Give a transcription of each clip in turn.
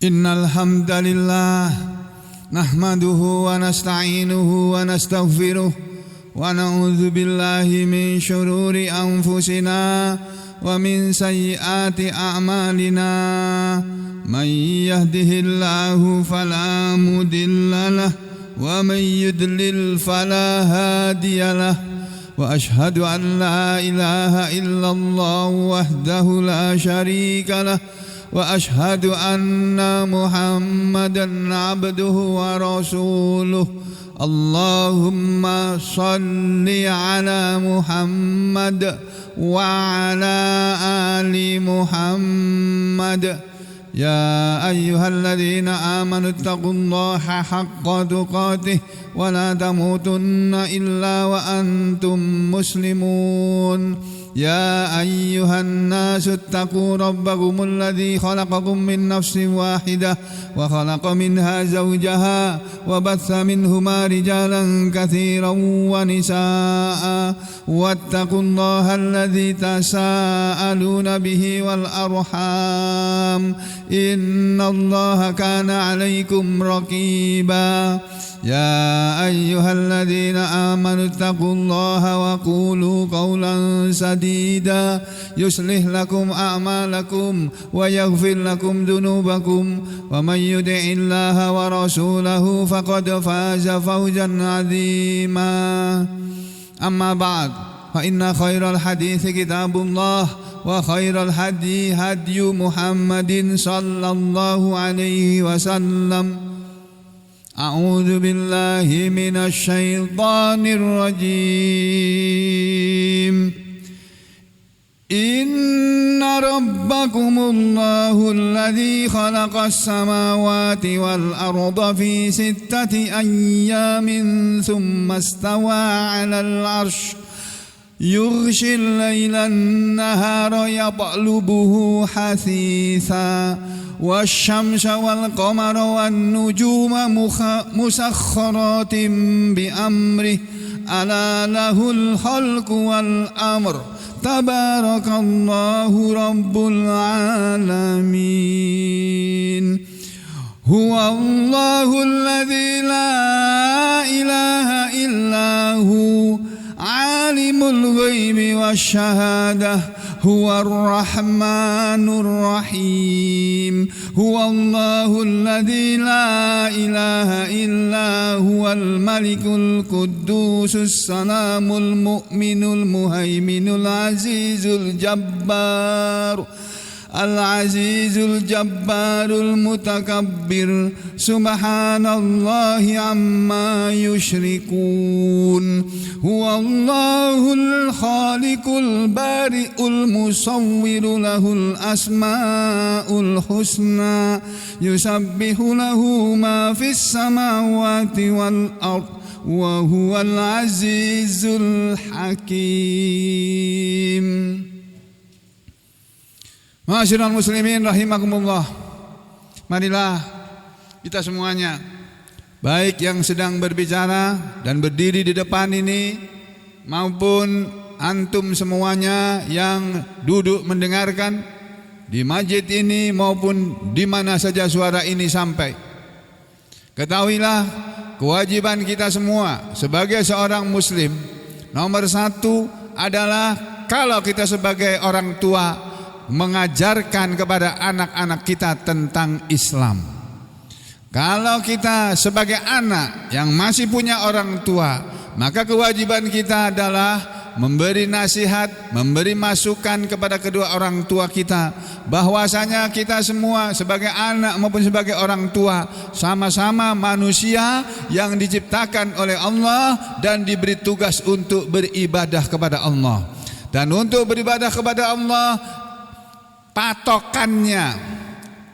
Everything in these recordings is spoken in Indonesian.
Innal hamdalillah nahmaduhu wa nasta'inuhu wa nastaghfiruh wa na'udzu billahi min syururi anfusina wa min sayyiati a'malina. Man yahdihillahu fala mudilla lahu wa man yudlil fala hadiyalah. Wa ashhadu an la ilaha illallah wahdahu la syarika lah. Wa ashhadu anna Muhammadan abduhu wa rasuluh. Allahumma salli ala Muhammad wa ala ali Muhammad. Ya ayyuhalladzina amanu taqullaha haqqa tuqatih wa la tamutunna illa wa antum muslimun. يا أيها الناس اتقوا ربكم الذي خلقكم من نفس واحدة وخلق منها زوجها وبث منهما رجالا كثيرا ونساء واتقوا الله الذي تساءلون به والأرحام إن الله كان عليكم رقيبا. يا أيها الذين آمنوا اتقوا الله وقولوا قولا سديدا يصلح لكم أعمالكم ويغفر لكم ذنوبكم ومن يطع الله ورسوله فقد فاز فوزا عظيما. أما بعد فإن خير الحديث كتاب الله وخير الهدي هدي محمد صلى الله عليه وسلم. أعوذ بالله من الشيطان الرجيم. إن ربكم الله الذي خلق السماوات والأرض في 6 أيام ثم استوى على العرش يغشي الليل النهار يطلبه حثيثا والشمس والقمر والنجوم مسخرات بأمره ألا له الخلق والأمر تبارك الله رب العالمين. هو الله الذي لا إله إلا هو عالم الغيب والشهادة هو الرحمن الرحيم. هو الله الذي لا إله إلا هو الملك القدوس السلام المؤمن المهيمن العزيز الجبار المتكبر سبحان الله عما يشركون. هو الله الخالق البارئ المصور له الأسماء الحسنى يسبح له ما في السماوات والأرض وهو العزيز الحكيم. Ma'asyiral muslimin rahimakumullah. Marilah kita semuanya, baik yang sedang berbicara dan berdiri di depan ini maupun antum semuanya yang duduk mendengarkan di masjid ini maupun di mana saja suara ini sampai. Ketahuilah kewajiban kita semua sebagai seorang muslim nomor 1 adalah kalau kita sebagai orang tua mengajarkan kepada anak-anak kita tentang Islam. Kalau kita sebagai anak yang masih punya orang tua, maka kewajiban kita adalah memberi nasihat, memberi masukan kepada kedua orang tua kita, bahwasanya kita semua sebagai anak maupun sebagai orang tua sama-sama manusia yang diciptakan oleh Allah dan diberi tugas untuk beribadah kepada Allah. Dan untuk beribadah kepada Allah, patokannya,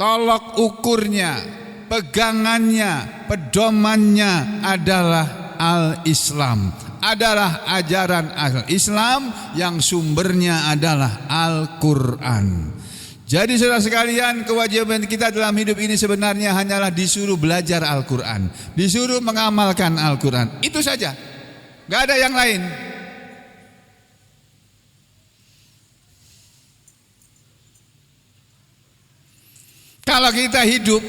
tolok ukurnya, pegangannya, pedomannya adalah Al-Islam, adalah ajaran Al-Islam yang sumbernya adalah Al-Quran. Jadi saudara sekalian, kewajiban kita dalam hidup ini sebenarnya hanyalah disuruh belajar Al-Quran, disuruh mengamalkan Al-Quran, itu saja, gak ada yang lain. Kalau kita hidup,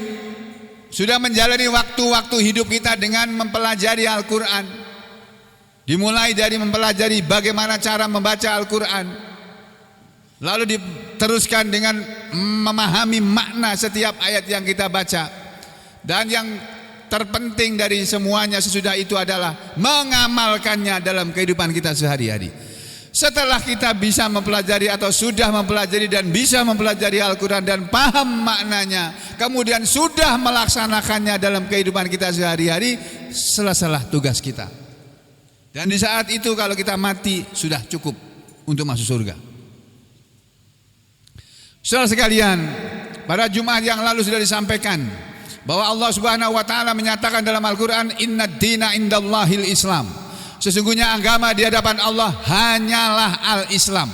sudah menjalani waktu-waktu hidup kita dengan mempelajari Al-Quran, dimulai dari mempelajari bagaimana cara membaca Al-Quran, lalu diteruskan dengan memahami makna setiap ayat yang kita baca, dan yang terpenting dari semuanya sesudah itu adalah mengamalkannya dalam kehidupan kita sehari-hari. Setelah kita bisa mempelajari atau sudah mempelajari dan bisa mempelajari Al-Quran dan paham maknanya, kemudian sudah melaksanakannya dalam kehidupan kita sehari-hari, selesailah tugas kita. Dan di saat itu kalau kita mati sudah cukup untuk masuk surga. Saudara sekalian, pada Jumat yang lalu sudah disampaikan bahwa Allah Subhanahu wa taala menyatakan dalam Al-Quran, "Innad dina indallahil Islam." Sesungguhnya agama di hadapan Allah hanyalah Al-Islam.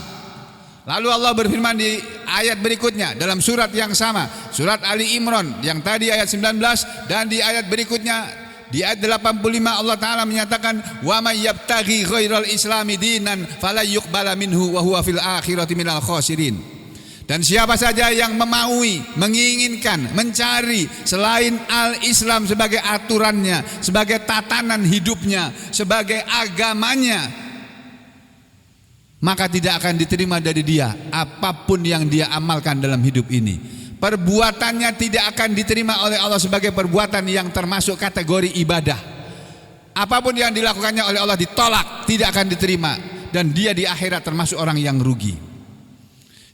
Lalu Allah berfirman di ayat berikutnya dalam surat yang sama, surat Ali Imran yang tadi ayat 19, dan di ayat berikutnya di ayat 85 Allah Ta'ala menyatakan, "Wa may yabtaghi ghairal islami dinan fala yuqbala minhu wa huwa fil akhirati minal khasirin." Dan siapa saja yang memaui, menginginkan, mencari selain Al-Islam sebagai aturannya, sebagai tatanan hidupnya, sebagai agamanya, maka tidak akan diterima dari dia apapun yang dia amalkan dalam hidup ini. Perbuatannya tidak akan diterima oleh Allah sebagai perbuatan yang termasuk kategori ibadah. Apapun yang dilakukannya oleh Allah ditolak, tidak akan diterima, dan dia di akhirat termasuk orang yang rugi.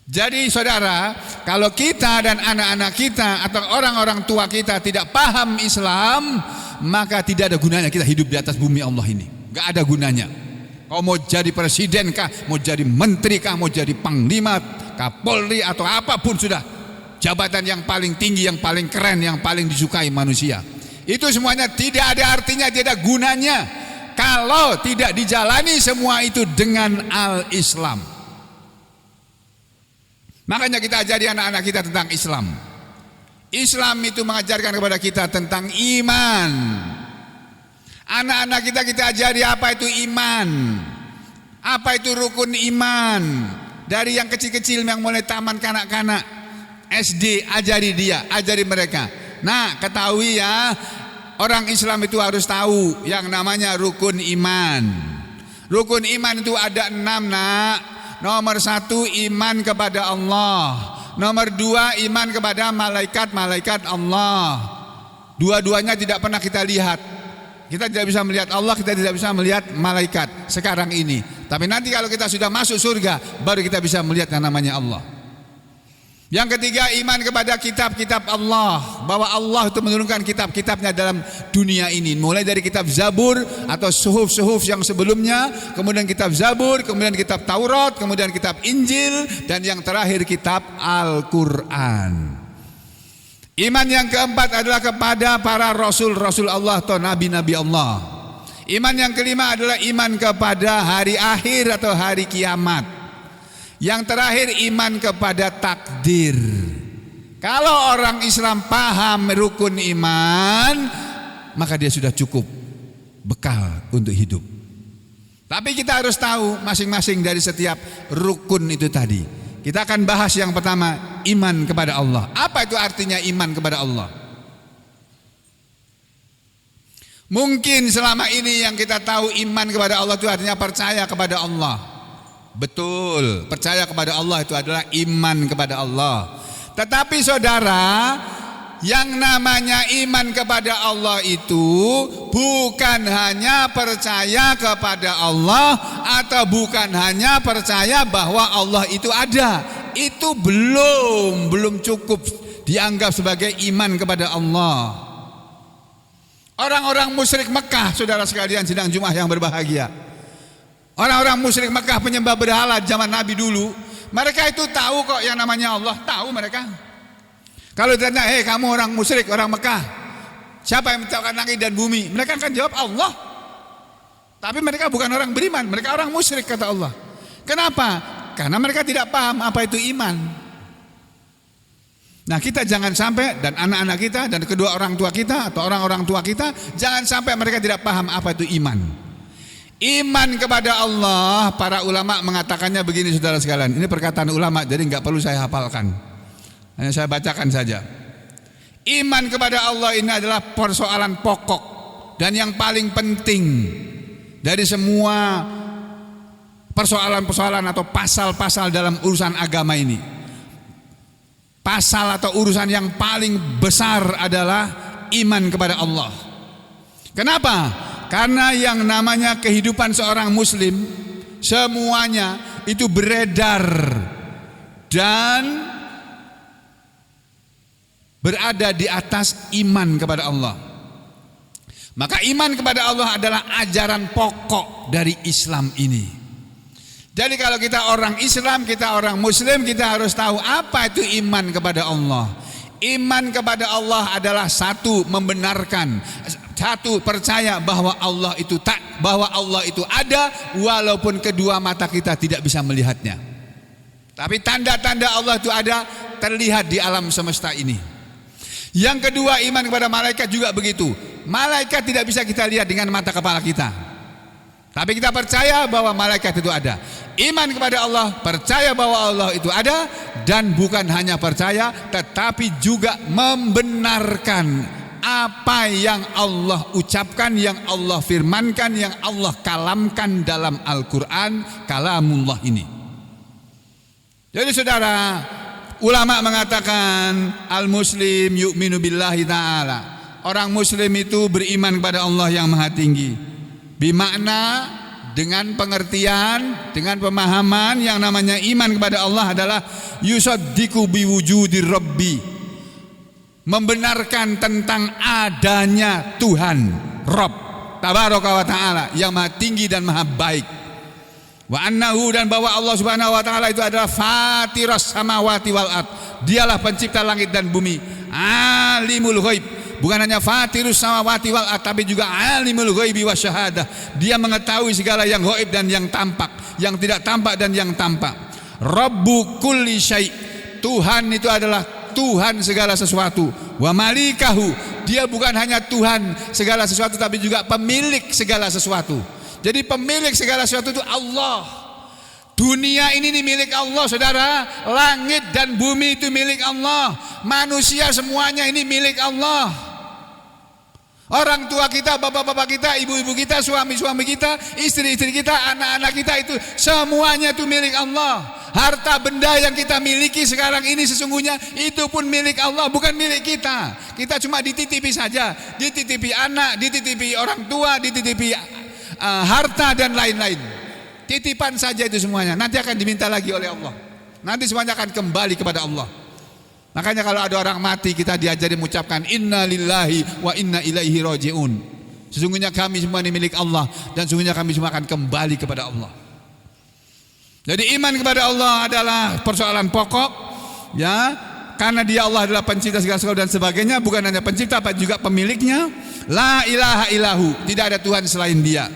Jadi saudara, kalau kita dan anak-anak kita atau orang-orang tua kita tidak paham Islam, maka tidak ada gunanya kita hidup di atas bumi Allah ini. Gak ada gunanya. Kau mau jadi presiden kah, mau jadi menteri kah, mau jadi panglima, kapolri atau apapun sudah, jabatan yang paling tinggi, yang paling keren, yang paling disukai manusia, itu semuanya tidak ada artinya, tidak ada gunanya kalau tidak dijalani semua itu dengan Al-Islam. Makanya kita ajari anak-anak kita tentang Islam. Islam itu mengajarkan kepada kita tentang iman. Anak-anak kita ajari apa itu iman, apa itu rukun iman. Dari yang kecil-kecil yang mulai taman kanak-kanak SD, ajari mereka. Nah, ketahui ya, orang Islam itu harus tahu yang namanya rukun iman. Rukun iman itu ada 6, nak. Nomor 1, iman kepada Allah. Nomor 2, iman kepada malaikat-malaikat Allah. Dua-duanya tidak pernah kita lihat. Kita tidak bisa melihat Allah, kita tidak bisa melihat malaikat sekarang ini. Tapi nanti kalau kita sudah masuk surga, baru kita bisa melihat yang namanya Allah. Yang ketiga, iman kepada kitab-kitab Allah, bahwa Allah itu menurunkan kitab-kitabnya dalam dunia ini, mulai dari kitab Zabur atau suhuf-suhuf yang sebelumnya, kemudian kitab Zabur, kemudian kitab Taurat, kemudian kitab Injil, dan yang terakhir kitab Al-Quran. Iman yang keempat adalah kepada para rasul-rasul Allah atau nabi-nabi Allah. Iman yang kelima adalah iman kepada hari akhir atau hari kiamat. Yang terakhir, iman kepada takdir. Kalau orang Islam paham rukun iman, maka dia sudah cukup bekal untuk hidup. Tapi kita harus tahu masing-masing dari setiap rukun itu tadi. Kita akan bahas yang pertama, iman kepada Allah. Apa itu artinya iman kepada Allah? Mungkin selama ini yang kita tahu iman kepada Allah itu artinya percaya kepada Allah. Betul, percaya kepada Allah itu adalah iman kepada Allah. Tetapi saudara, yang namanya iman kepada Allah itu bukan hanya percaya kepada Allah, atau bukan hanya percaya bahwa Allah itu ada. Itu belum cukup dianggap sebagai iman kepada Allah. Orang-orang musyrik Mekah, saudara sekalian sidang Jumat yang berbahagia, orang-orang musyrik Mekah penyembah berhala zaman Nabi dulu, mereka itu tahu kok yang namanya Allah, tahu mereka. Kalau ditanya, "Hei kamu orang musyrik, orang Mekah, siapa yang menciptakan langit dan bumi?" Mereka akan jawab Allah. Tapi mereka bukan orang beriman, mereka orang musyrik, kata Allah. Kenapa? Karena mereka tidak paham apa itu iman. Nah, kita jangan sampai, dan anak-anak kita dan kedua orang tua kita atau orang-orang tua kita, jangan sampai mereka tidak paham apa itu iman. Iman kepada Allah, para ulama mengatakannya begini, saudara sekalian. Ini perkataan ulama, jadi nggak perlu saya hafalkan, hanya saya bacakan saja. Iman kepada Allah ini adalah persoalan pokok dan yang paling penting dari semua persoalan-persoalan atau pasal-pasal dalam urusan agama ini. Pasal atau urusan yang paling besar adalah iman kepada Allah. Kenapa? Karena yang namanya kehidupan seorang muslim semuanya itu beredar dan berada di atas iman kepada Allah. Maka iman kepada Allah adalah ajaran pokok dari Islam ini. Jadi kalau kita orang Islam, kita orang Muslim, kita harus tahu apa itu iman kepada Allah. Iman kepada Allah adalah satu, membenarkan, satu, percaya bahwa Allah itu ada walaupun kedua mata kita tidak bisa melihatnya. Tapi tanda-tanda Allah itu ada, terlihat di alam semesta ini. Yang kedua, iman kepada malaikat juga begitu. Malaikat tidak bisa kita lihat dengan mata kepala kita, tapi kita percaya bahwa malaikat itu ada. Iman kepada Allah, percaya bahwa Allah itu ada, dan bukan hanya percaya tetapi juga membenarkan apa yang Allah ucapkan, yang Allah firmankan, yang Allah kalamkan dalam Al-Quran, kalamullah ini. Jadi saudara, ulama mengatakan al-muslim yu'minu billahi ta'ala. Orang muslim itu beriman kepada Allah yang maha tinggi. Bimakna dengan pengertian, dengan pemahaman yang namanya iman kepada Allah adalah yusaddiqu biwujudir rabbi. Membenarkan tentang adanya Tuhan, Rabb, tabaraka wa ta'ala, yang maha tinggi dan maha baik. Wa annahu, dan bahwa Allah subhanahu wa ta'ala itu adalah fatiras samawati wal ard. Dialah pencipta langit dan bumi. Alimul ghaib, bukan hanya fatirus samawati wal ard, tapi juga alimul ghaibi wasyahadah. Dia mengetahui segala yang ghaib dan yang tampak, yang tidak tampak dan yang tampak. Rabbu kulli syai', Tuhan itu adalah Tuhan segala sesuatu. Wa malikahu, dia bukan hanya Tuhan segala sesuatu tapi juga pemilik segala sesuatu. Jadi pemilik segala sesuatu itu Allah. Dunia ini milik Allah, saudara. Langit dan bumi itu milik Allah. Manusia semuanya ini milik Allah. Orang tua kita, bapak-bapak kita, ibu-ibu kita, suami-suami kita, istri-istri kita, anak-anak kita, itu semuanya itu milik Allah. Harta benda yang kita miliki sekarang ini sesungguhnya itu pun milik Allah, bukan milik kita. Kita cuma dititipi saja, dititipi anak, dititipi orang tua, dititipi harta dan lain-lain. Titipan saja itu semuanya. Nanti akan diminta lagi oleh Allah. Nanti semuanya akan kembali kepada Allah. Makanya kalau ada orang mati, kita diajari mengucapkan inna lillahi wa inna ilaihi raji'un. Sesungguhnya kami semua ini milik Allah, dan sesungguhnya kami semua akan kembali kepada Allah. Jadi iman kepada Allah adalah persoalan pokok, ya, karena Dia Allah adalah pencipta segala sesuatu dan sebagainya. Bukan hanya pencipta, tapi juga pemiliknya. La ilaha illahu, tidak ada Tuhan selain Dia.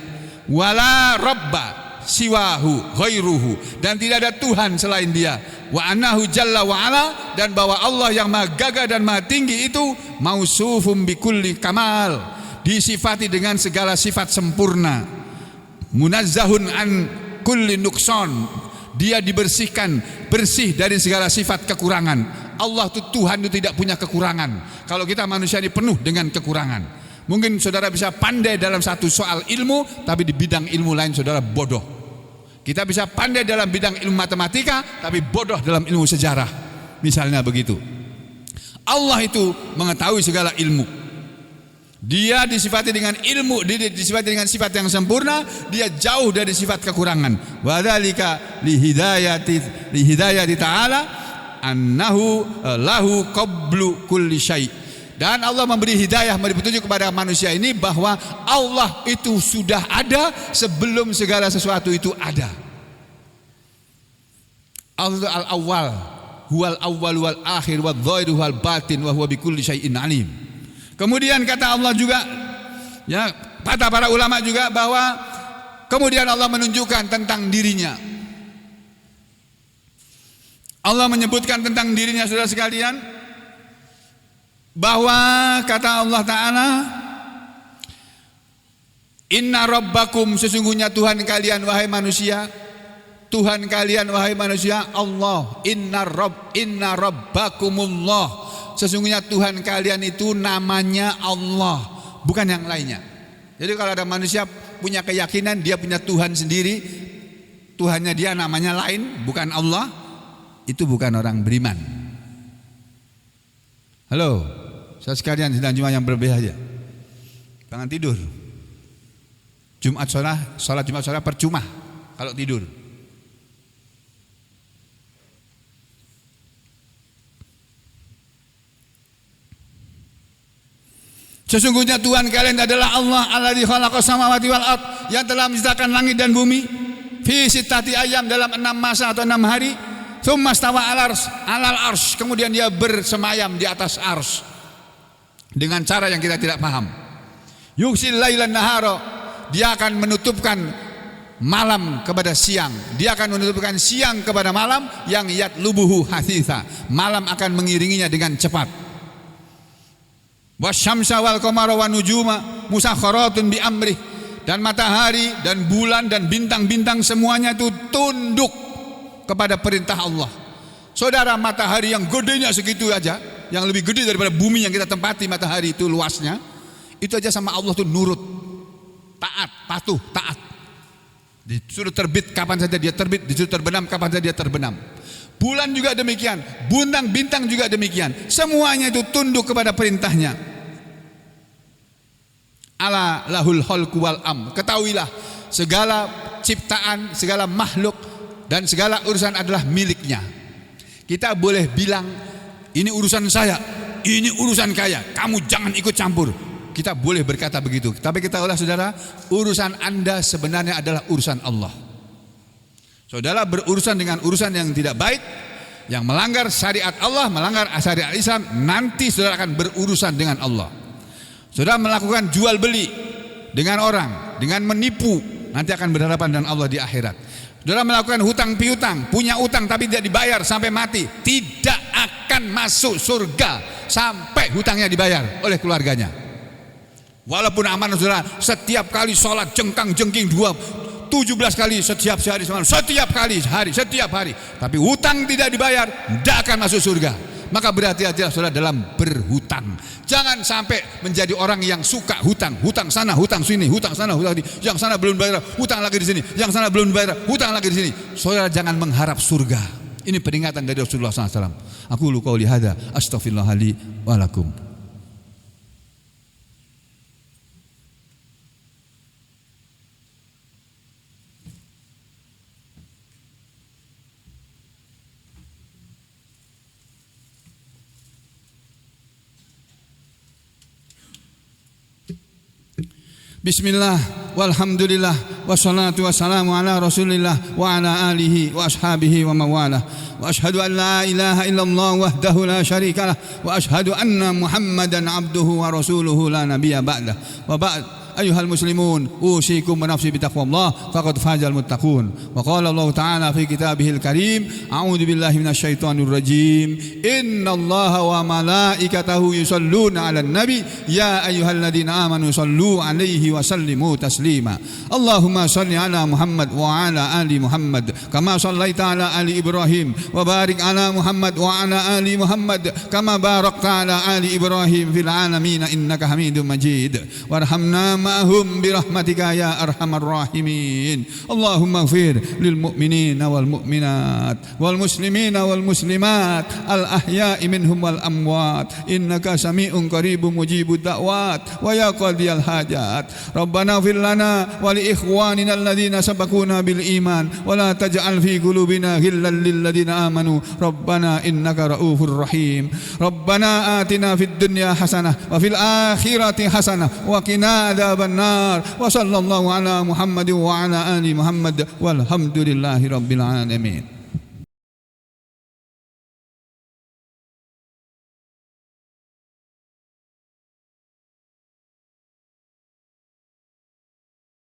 Wala rabba siwahu ghairuhu, dan tidak ada Tuhan selain Dia. Wa annahu jalla wa ala, dan bahwa Allah yang maha gagah dan maha tinggi itu mausufum bikulli kamal, disifati dengan segala sifat sempurna. Munazzahun an kulli nukson, Dia dibersihkan, bersih dari segala sifat kekurangan. Allah itu Tuhan itu tidak punya kekurangan. Kalau kita manusia ini penuh dengan kekurangan. Mungkin saudara bisa pandai dalam satu soal ilmu, tapi di bidang ilmu lain saudara bodoh. Kita bisa pandai dalam bidang ilmu matematika, tapi bodoh dalam ilmu sejarah. Misalnya begitu. Allah itu mengetahui segala ilmu. Dia disifati dengan ilmu, dia disifati dengan sifat yang sempurna. Dia jauh dari sifat kekurangan. Wa dzalika li hidayati ta'ala annahu lahu qablu kulli syai'. Dan Allah memberi hidayah, memberi petunjuk kepada manusia ini bahwa Allah itu sudah ada sebelum segala sesuatu itu ada. Allah al-awwal, huwal awwal wal akhir wal dhahir wal batin wa huwa bikulli syai'in alim. Kemudian kata Allah juga, ya, kata para ulama juga bahwa kemudian Allah menunjukkan tentang dirinya. Allah menyebutkan tentang dirinya, saudara sekalian, bahwa kata Allah Ta'ala, inna rabbakum, sesungguhnya Tuhan kalian wahai manusia, Tuhan kalian wahai manusia Allah, inna rabbakumullah, Sesungguhnya Tuhan kalian itu namanya Allah, bukan yang lainnya. Jadi kalau ada manusia punya keyakinan dia punya Tuhan sendiri, Tuhannya dia namanya lain, bukan Allah, itu bukan orang beriman. Halo, saya sekalian sedang Jumat yang berbahaya. Jangan tidur. Sholat Jumat sore percuma kalau tidur. Sesungguhnya Tuhan kalian adalah Allah alladzi khalaqas samawati wal ard, yang telah menciptakan langit dan bumi fi sittati ayyam, dalam 6 masa atau 6 hari. Tsumma stawa alal arsy, kemudian dia bersemayam di atas arsy dengan cara yang kita tidak paham. Yughsil lailan nahara, dia akan menutupkan malam kepada siang, dia akan menutupkan siang kepada malam, yang yatlubuhu hasitha, malam akan mengiringinya dengan cepat. Wasyamsa wal qamara wan nujuma musakharatun bi amrih, dan matahari dan bulan dan bintang-bintang semuanya itu tunduk kepada perintah Allah. Saudara, matahari yang gedenya segitu aja, yang lebih gede daripada bumi yang kita tempati, matahari itu luasnya, itu aja sama Allah tuh nurut, taat, patuh, taat. Disuruh terbit kapan saja dia terbit, disuruh terbenam kapan saja dia terbenam. Bulan juga demikian, bintang juga demikian, semuanya itu tunduk kepada perintahnya. Ala lahul khalqu wal amr, ketahuilah segala ciptaan, segala makhluk dan segala urusan adalah miliknya. Kita boleh bilang ini urusan saya, ini urusan kaya, kamu jangan ikut campur. Kita boleh berkata begitu, tapi ketahuilah saudara, urusan Anda sebenarnya adalah urusan Allah. Saudara berurusan dengan urusan yang tidak baik, yang melanggar syariat Allah, melanggar syariat Islam, nanti saudara akan berurusan dengan Allah. Saudara melakukan jual beli dengan orang, dengan menipu, nanti akan berhadapan dengan Allah di akhirat. Saudara melakukan hutang piutang, punya utang tapi tidak dibayar sampai mati, tidak akan masuk surga sampai hutangnya dibayar oleh keluarganya. Walaupun amanah saudara, setiap kali sholat jengkang-jengking 17 kali setiap hari, setiap hari, tapi hutang tidak dibayar, tidak akan masuk surga. Maka berhati-hatilah saudara dalam berhutang. Jangan sampai menjadi orang yang suka hutang sana, hutang sini, hutang sana, hutang sini. Yang sana belum dibayar, hutang lagi di sini. Yang sana belum dibayar, hutang lagi di sini. Saudara jangan mengharap surga. Ini peringatan dari Rasulullah SAW. Aku lu qauli hadza, astaghfirullah li wa lakum. Bismillah, walhamdulillah, wassalatu wassalamu ala rasulillah wa ala alihi wa ashabihi wa mawalah. Wa ashhadu an la ilaha illallah wahdahu la syarika lah, wa ashhadu anna Muhammadan abduhu wa rasuluhu la nabiyya ba'dah. Wa ba'd, ayuhal muslimun, usikum wa nafsi bitaqwallah faqad fazal muttaqun. Wa qala Allah ta'ala fi kitabihil karim, a'udzu billahi minasyaitonir rajim, innallaha wa malaikatahu yusalluna 'alan nabi ya ayyuhalladzina amanu sallu 'alaihi wa sallimu taslima. Allahumma shalli 'ala Muhammad wa 'ala ali Muhammad kama shallaita 'ala ali Ibrahim wa barik 'ala Muhammad wa 'ala ali Muhammad kama barakta 'ala ali Ibrahim fil 'alamin innaka Hamidum Majid. Warhamna ma'hum birahmatika ya arhamar rahimin. Allahumma ighfir lil mu'minina wal mu'minat wal muslimina wal muslimat al ahya'i minhum wal amwat innaka sami'un qaribun mujibud da'wat wa ya qadiyal hajat. Rabbana ighfir lana wa li ikhwanina alladhina sabaquna bil iman wa la taj'al fi qulubina ghillan lil ladzina amanu rabbana innaka raufur rahim. Rabbana atina fid dunya hasanah wa fil akhirati hasanah wa qina adzaban nar. Wa sallallahu ala Muhammad wa ala ali Muhammad walhamdulillahi rabbil alamin.